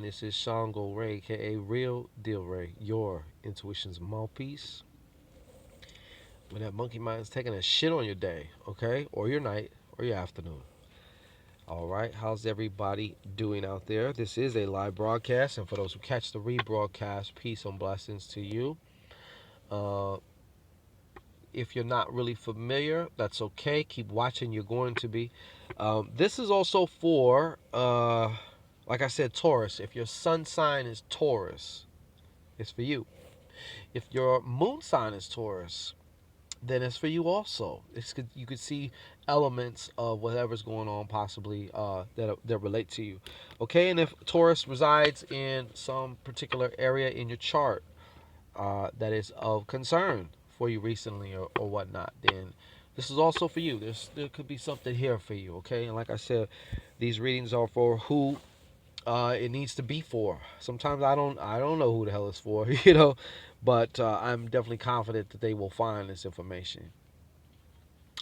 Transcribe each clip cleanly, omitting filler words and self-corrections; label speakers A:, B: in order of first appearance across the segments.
A: This is ShanGO Ray, aka Real Deal Ray, your intuition's mouthpiece. When that monkey mind is taking a shit on your day, okay, or your night, or your afternoon. All right, how's everybody doing out there? This is a live broadcast, and for those who catch the rebroadcast, peace and blessings to you. Uh, if you're not really familiar, that's okay. Keep watching. You're going to be. This is also for, like I said, Taurus. If your sun sign is Taurus, it's for you. If your moon sign is Taurus, then it's for you also. You could see elements of whatever's going on possibly that relate to you. Okay, and if Taurus resides in some particular area in your chart that is of concern for you recently or whatnot, then this is also for you. There could be something here for you. Okay, and like I said, these readings are for who it needs to be for. Sometimes I don't know who the hell it's for, but I'm definitely confident that they will find this information.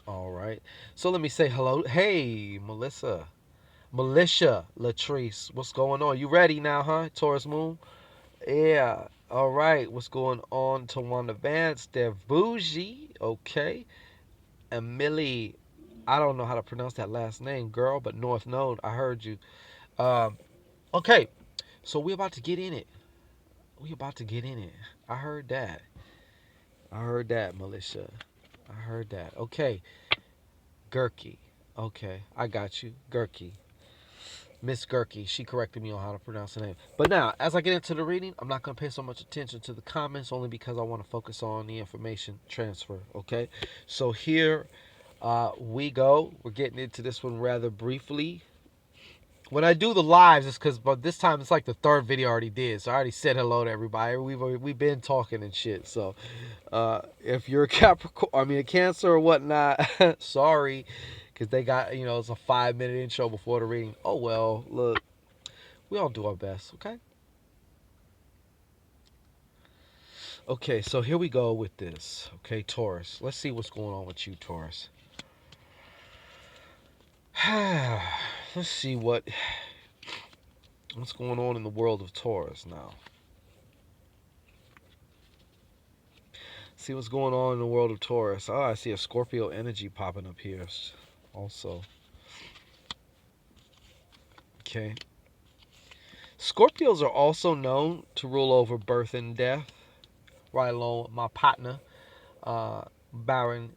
A: All right. So let me say hello. Hey, Militia Latrice, what's going on? You ready now, huh? Taurus Moon. Yeah. All right. What's going on? Tawanda Vance, Devuji. Okay. And Millie. I don't know how to pronounce that last name, girl, but North Node. I heard you. Um. Okay. So we're about to get in it. We about to get in it. I heard that. I heard that, Militia. I heard that. Okay. Gurky. Okay. I got you. Gurky. Miss Gurky. She corrected me on how to pronounce the name. But now, as I get into the reading, I'm not going to pay so much attention to the comments only because I want to focus on the information transfer. Okay. So here we go. We're getting into this one rather briefly. When I do the lives, it's because, but this time it's like the third video I already did. So I already said hello to everybody. We've been talking and shit. So if you're a Capricorn, I mean a Cancer or whatnot, sorry, because they got it's a 5 minute intro before the reading. Oh well, look, we all do our best, okay? Okay, so here we go with this. Okay, Taurus. Let's see what's going on with you, Taurus. Let's see what's going on in the world of Taurus now. See what's going on in the world of Taurus. Oh, I see a Scorpio energy popping up here also. Okay. Scorpios are also known to rule over birth and death, right along with my partner, Baron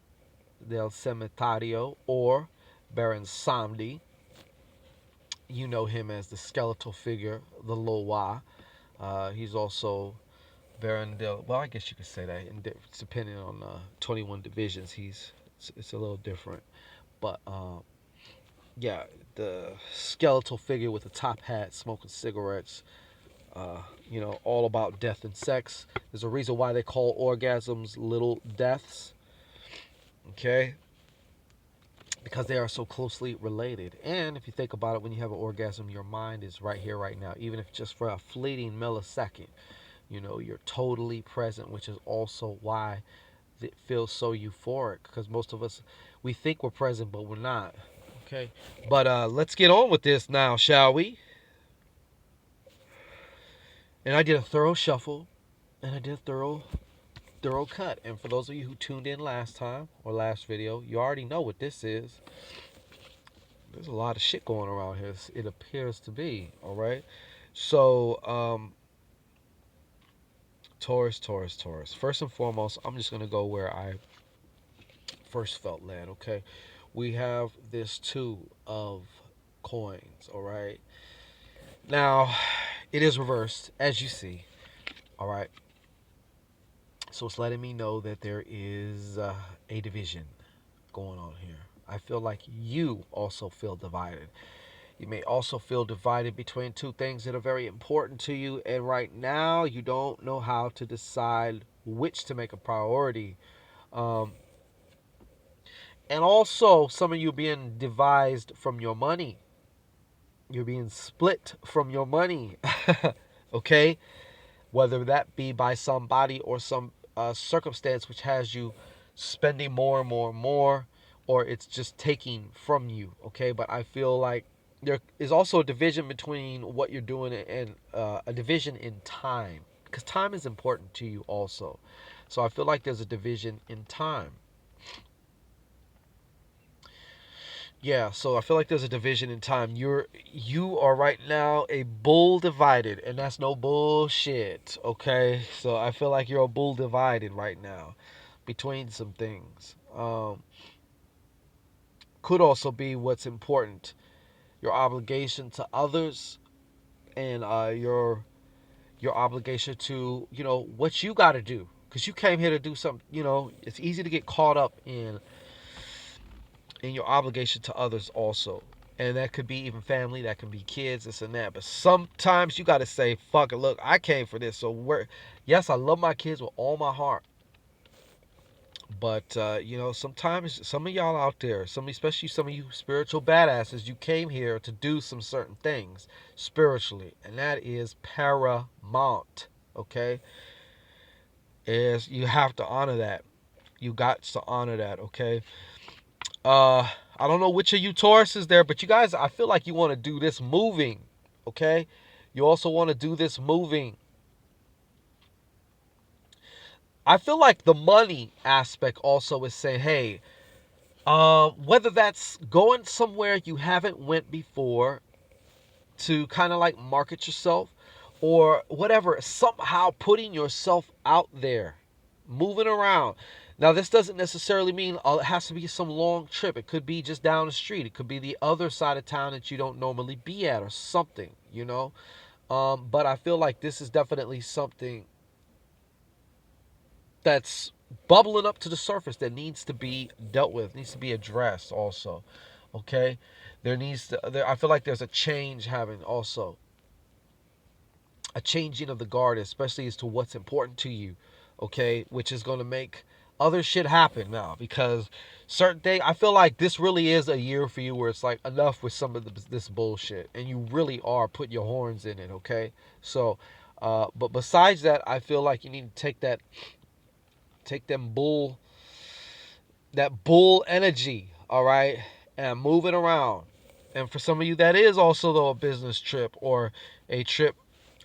A: del Cemetario, or Baron Samdi. You know him as the skeletal figure, the Loa. He's also Baron del. Well, I guess you could say that. Depending on 21 divisions, it's a little different. But yeah, the skeletal figure with the top hat, smoking cigarettes. All about death and sex. There's a reason why they call orgasms little deaths. Okay, because they are so closely related. And if you think about it, when you have an orgasm, your mind is right here, right now, even if just for a fleeting millisecond. You're totally present, which is also why it feels so euphoric. Because most of us, we think we're present, but we're not. Okay, but let's get on with this now, shall we? And I did a thorough shuffle, and I did a thorough cut. And for those of you who tuned in last time or last video, you already know what this is. There's a lot of shit going around here. It appears to be. All right. So, Taurus, Taurus, Taurus. First and foremost, I'm just gonna go where I first felt led. Okay. We have this two of coins. All right. Now, it is reversed, as you see. All right. So it's letting me know that there is a division going on here. I feel like you also feel divided. You may also feel divided between two things that are very important to you, and right now you don't know how to decide which to make a priority. Um, and also, some of you being devised from your money. You're being split from your money. Okay? Whether that be by somebody or some circumstance which has you spending more and more and more, or it's just taking from you. Okay? But I feel like there is also a division between what you're doing and a division in time, because time is important to you also. So I feel like there's a division in time. Yeah, so I feel like there's a division in time. You are right now a bull divided, and that's no bullshit. Okay, so I feel like you're a bull divided right now between some things. Could also be what's important, your obligation to others, and your obligation to what you got to do, because you came here to do something. It's easy to get caught up in your obligation to others also. And that could be even family, that can be kids, this and that. But sometimes you got to say, fuck it, look, I came for this. So, yes, I love my kids with all my heart. But, sometimes some of y'all out there, especially some of you spiritual badasses, you came here to do some certain things spiritually. And that is paramount. Okay? Is you have to honor that. You got to honor that. Okay? Uh, I don't know which of you Taurus is there, but you guys, I feel like you want to do this moving, okay? You also want to do this moving. I feel like the money aspect also is saying, hey, whether that's going somewhere you haven't went before to kind of like market yourself, or whatever, somehow putting yourself out there, moving around. Now, this doesn't necessarily mean it has to be some long trip. It could be just down the street. It could be the other side of town that you don't normally be at, or something. But I feel like this is definitely something that's bubbling up to the surface that needs to be dealt with, needs to be addressed also. Okay? I feel like there's a change having also, a changing of the guard, especially as to what's important to you, okay, which is going to make other shit happen now, because certain things, I feel like this really is a year for you where it's like enough with some of this bullshit, and you really are putting your horns in it, okay? So, but besides that, I feel like you need to take that bull energy, all right, and move it around. And for some of you, that is also though a business trip, or a trip,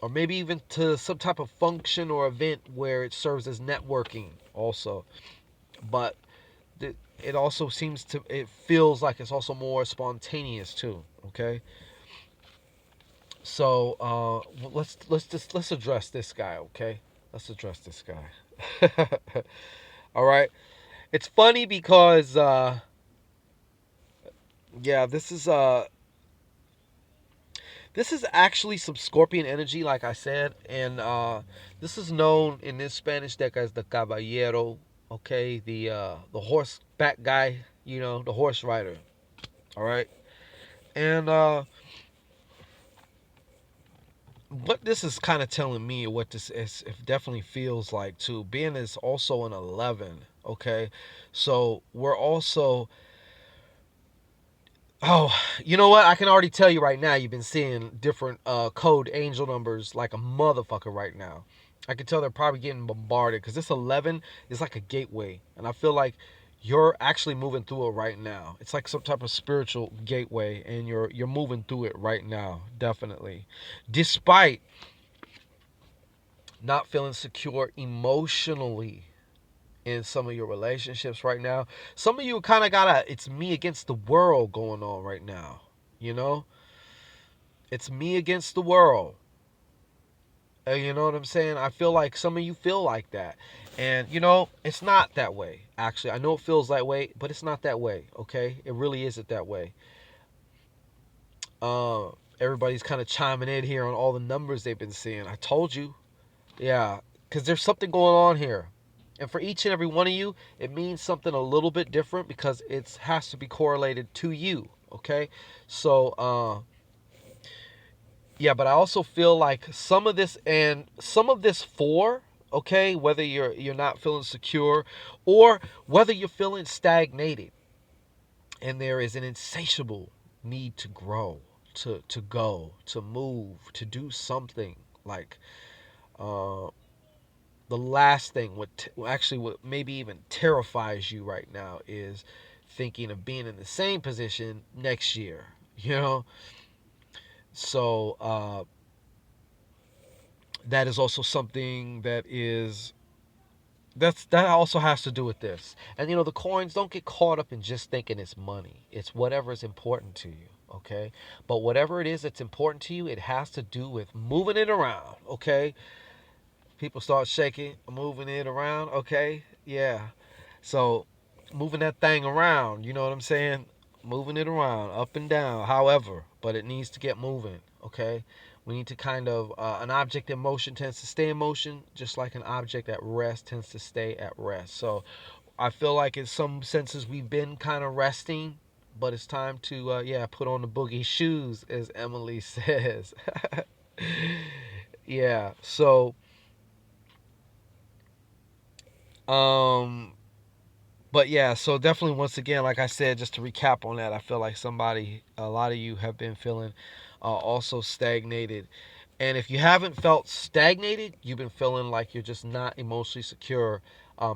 A: or maybe even to some type of function or event where it serves as networking also. But it also it feels like it's also more spontaneous too. Okay, so let's address this guy. Okay, let's address this guy. All right, it's funny because yeah, this is actually some Scorpion energy, like I said, and this is known in this Spanish deck as the Caballero. Okay, the horseback guy, the horse rider. All right, and what this is kind of telling me, what this is, it definitely feels like too. Being is also an 11. Okay, so we're also. Oh, you know what? I can already tell you right now, you've been seeing different code angel numbers like a motherfucker right now. I can tell they're probably getting bombarded because this 11 is like a gateway. And I feel like you're actually moving through it right now. It's like some type of spiritual gateway, and you're moving through it right now, definitely. Despite not feeling secure emotionally in some of your relationships right now. Some of you kind of got it's me against the world going on right now. You know? It's me against the world. You know what I'm saying? I feel like some of you feel like that. And, it's not that way. Actually, I know it feels that way, but it's not that way, okay? It really isn't that way. Uh, Everybody's kind of chiming in here on all the numbers they've been seeing. I told you. Yeah, because there's something going on here. And for each and every one of you, it means something a little bit different because it has to be correlated to you. Okay? So, yeah, but I also feel like some of this and some of this okay, whether you're not feeling secure, or whether you're feeling stagnated, and there is an insatiable need to grow, to go, to move, to do something, like uh the last thing, what maybe even terrifies you right now, is thinking of being in the same position next year. You know, So that is also something that also has to do with this. And the coins, don't get caught up in just thinking it's money. It's whatever is important to you, okay? But whatever it is that's important to you, it has to do with moving it around, okay? People start shaking, moving it around, okay? Yeah. So, moving that thing around, you know what I'm saying? Moving it around, up and down, however, but it needs to get moving, okay? We need to kind of, an object in motion tends to stay in motion, just like an object at rest tends to stay at rest. So, I feel like in some senses we've been kind of resting, but it's time to, yeah, put on the boogie shoes, as Emily says. Yeah, so, um, but yeah, so definitely once again, like I said, just to recap on that, I feel like a lot of you have been feeling also stagnated. And if you haven't felt stagnated, you've been feeling like you're just not emotionally secure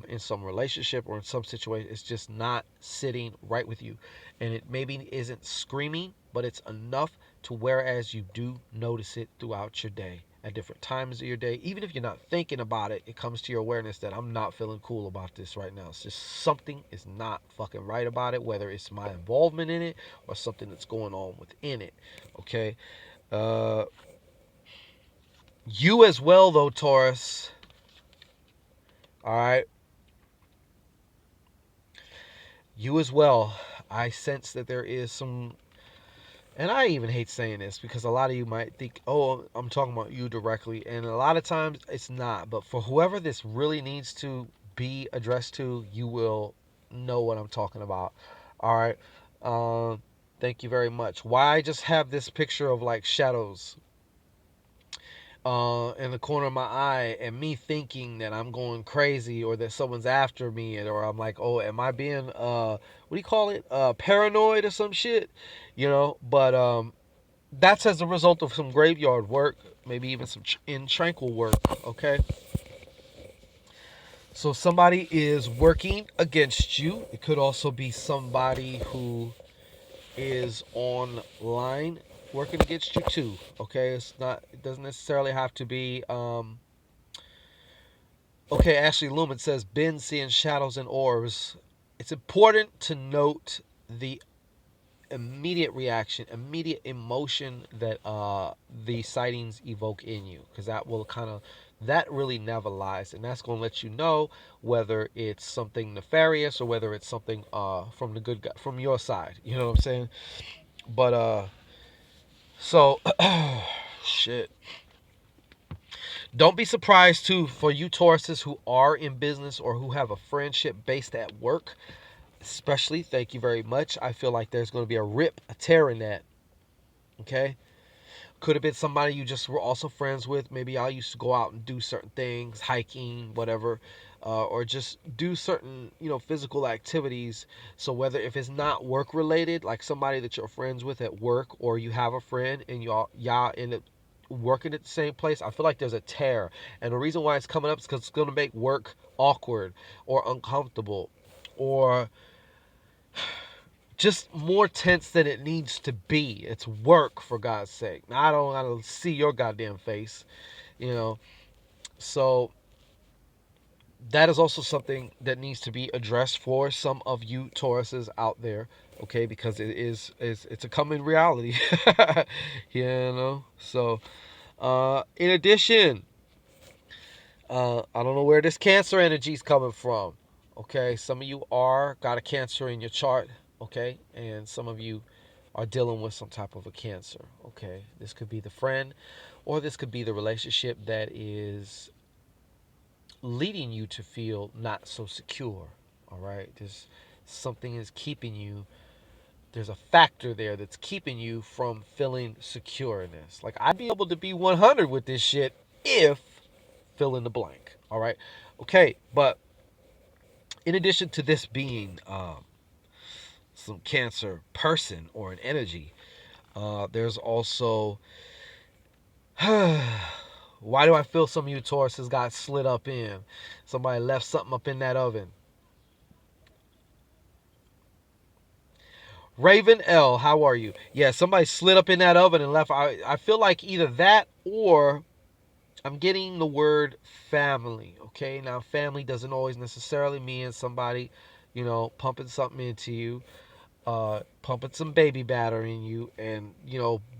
A: in some relationship or in some situation. It's just not sitting right with you. And it maybe isn't screaming, but it's enough to whereas you do notice it throughout your day at different times of your day. Even if you're not thinking about it, it comes to your awareness that I'm not feeling cool about this right now. It's just something is not fucking right about it, whether it's my involvement in it or something that's going on within it. Okay. Uh, you as well, though, Taurus. All right. You as well. I sense that there is some, and I even hate saying this because a lot of you might think, oh, I'm talking about you directly. And a lot of times it's not. But for whoever this really needs to be addressed to, you will know what I'm talking about. All right. Thank you very much. Why I just have this picture of like shadows in the corner of my eye and me thinking that I'm going crazy or that someone's after me or I'm like, oh, am I being what do you call it? Paranoid or some shit, But that's as a result of some graveyard work, maybe even some in tranquil work. Okay, so somebody is working against you. It could also be somebody who is online working against you too. Okay, it's not. It doesn't necessarily have to be. Okay, Ashley Lumen says, been seeing shadows and orbs. It's important to note the immediate reaction, immediate emotion that the sightings evoke in you, because that will that really never lies, and that's going to let you know whether it's something nefarious or whether it's something from the good guy, from your side. You know what I'm saying? But so shit. Don't be surprised too for you Tauruses who are in business or who have a friendship based at work, especially. Thank you very much. I feel like there's going to be a rip, a tear in that. Okay, could have been somebody you just were also friends with. Maybe y'all used to go out and do certain things, hiking, whatever, or just do certain, physical activities. So whether if it's not work related, like somebody that you're friends with at work, or you have a friend and y'all end up working at the same place, I feel like there's a tear. And the reason why it's coming up is because it's going to make work awkward or uncomfortable or just more tense than it needs to be. It's work, for God's sake. Now, I don't gotta see your goddamn face, you know. So that is also something that needs to be addressed for some of you Tauruses out there, okay? Because it's a coming reality, So, in addition, I don't know where this Cancer energy is coming from. Okay, some of you are got a Cancer in your chart. Okay, and some of you are dealing with some type of a Cancer. Okay, this could be the friend, or this could be the relationship that is leading you to feel not so secure. All right, there's something is keeping you. There's a factor there that's keeping you from feeling secure in this. Like I'd be able to be 100 with this shit if fill in the blank. All right. Okay. But in addition to this being some Cancer person or an energy, there's also why do I feel some of you Tauruses got slid up in? Somebody left something up in that oven. Raven L, how are you? Yeah, somebody slid up in that oven and left. I feel like either that or I'm getting the word family. Okay, now family doesn't always necessarily mean somebody, pumping something into you, pumping some baby batter in you, and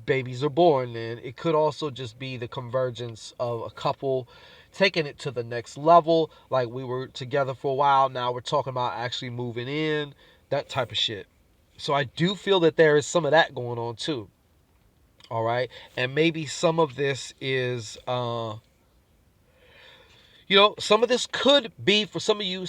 A: babies are born. And it could also just be the convergence of a couple taking it to the next level. Like we were together for a while, now we're talking about actually moving in, that type of shit. So I do feel that there is some of that going on too. All right, and maybe some of this is some of this could be for some of you,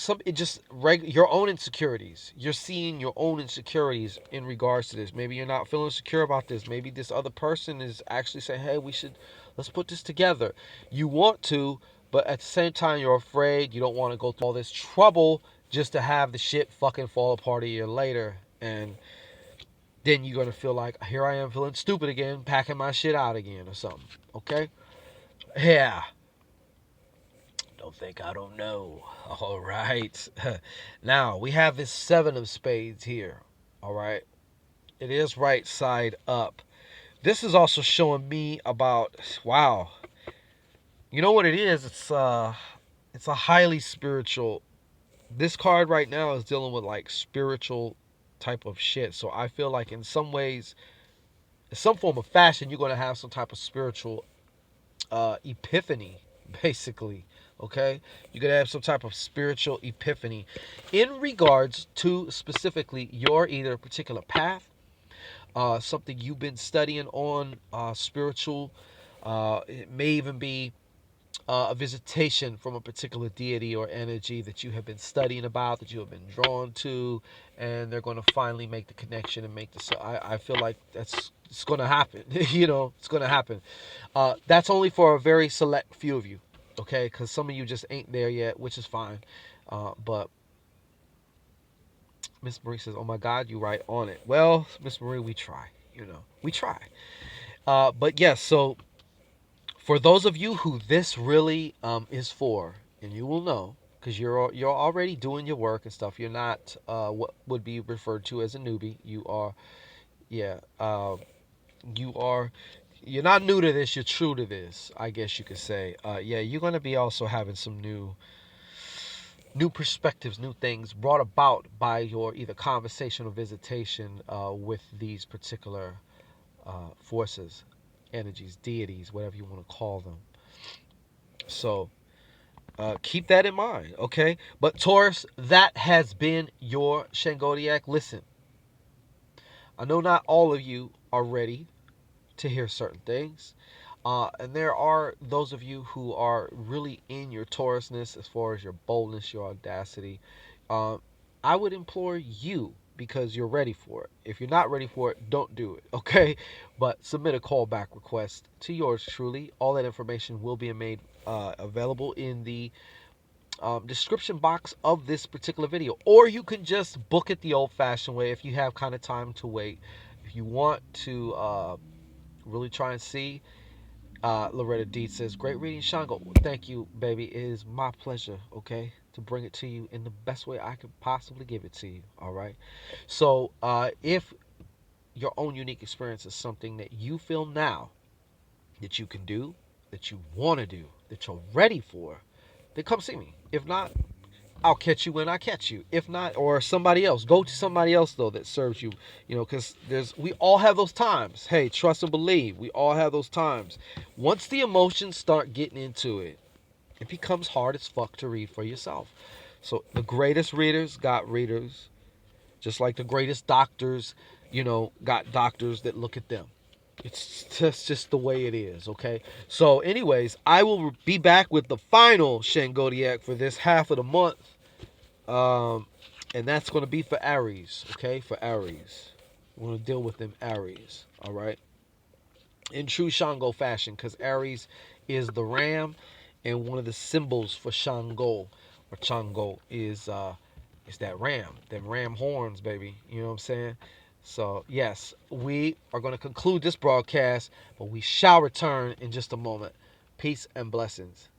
A: your own insecurities. You're seeing your own insecurities in regards to this. Maybe you're not feeling secure about this. Maybe this other person is actually saying, "Hey, let's put this together." You want to, but at the same time, you're afraid. You don't want to go through all this trouble just to have the shit fucking fall apart a year later, and then you're gonna feel like, here I am feeling stupid again, packing my shit out again or something. Okay? Yeah. Don't think I don't know. All right. Now, we have this seven of spades here. All right. It is right side up. This is also showing me about, wow. You know what it is? It's a highly spiritual. This card right now is dealing with like spiritual type of shit. So I feel like in some ways, in some form of fashion, you're going to have some type of spiritual epiphany, basically. Okay, you're gonna have some type of spiritual epiphany in regards to specifically your either particular path, something you've been studying on, spiritual. It may even be a visitation from a particular deity or energy that you have been studying about, that you have been drawn to, and they're going to finally make the connection and make this. I feel like it's going to happen. It's going to happen. That's only for a very select few of you, okay? Because some of you just ain't there yet, which is fine. But Miss Marie says, "Oh my God, you right on it." Well, Miss Marie, we try. We try. But yes, so for those of you who this really is for, and you will know because you're already doing your work and stuff. You're not what would be referred to as a newbie. You are, yeah, you are. You're not new to this. You're true to this. I guess you could say. Yeah, you're gonna be also having some new perspectives, new things brought about by your either conversation or visitation with these particular forces, energies, deities, whatever you want to call them. So keep that in mind, okay? But Taurus, that has been your Shangodiac. Listen, I know not all of you are ready to hear certain things. And there are those of you who are really in your Taurusness as far as your boldness, your audacity. Um, I would implore you because you're ready for it. If you're not ready for it, don't do it, okay? But submit a callback request to yours truly. All that information will be made available in the description box of this particular video. Or you can just book it the old-fashioned way if you have kind of time to wait. If you want to really try and see, Loretta D says, "Great reading, Shango." Well, thank you, baby. It is my pleasure, okay, to bring it to you in the best way I could possibly give it to you, all right? So, if your own unique experience is something that you feel now that you can do, that you want to do, that you're ready for, then come see me. If not, I'll catch you when I catch you. If not, or somebody else. Go to somebody else though that serves you. Because we all have those times. Hey, trust and believe. We all have those times. Once the emotions start getting into it, it becomes hard as fuck to read for yourself. So the greatest readers got readers, just like the greatest doctors, got doctors that look at them. It's just the way it is, okay? So, anyways, I will be back with the final Shangodiac for this half of the month. Um, and that's going to be for Aries, okay? For Aries. We're going to deal with them Aries, all right? In true Shango fashion, because Aries is the ram, and one of the symbols for Shango or Chango is that ram, them ram horns, baby. You know what I'm saying? So, yes, we are going to conclude this broadcast, but we shall return in just a moment. Peace and blessings.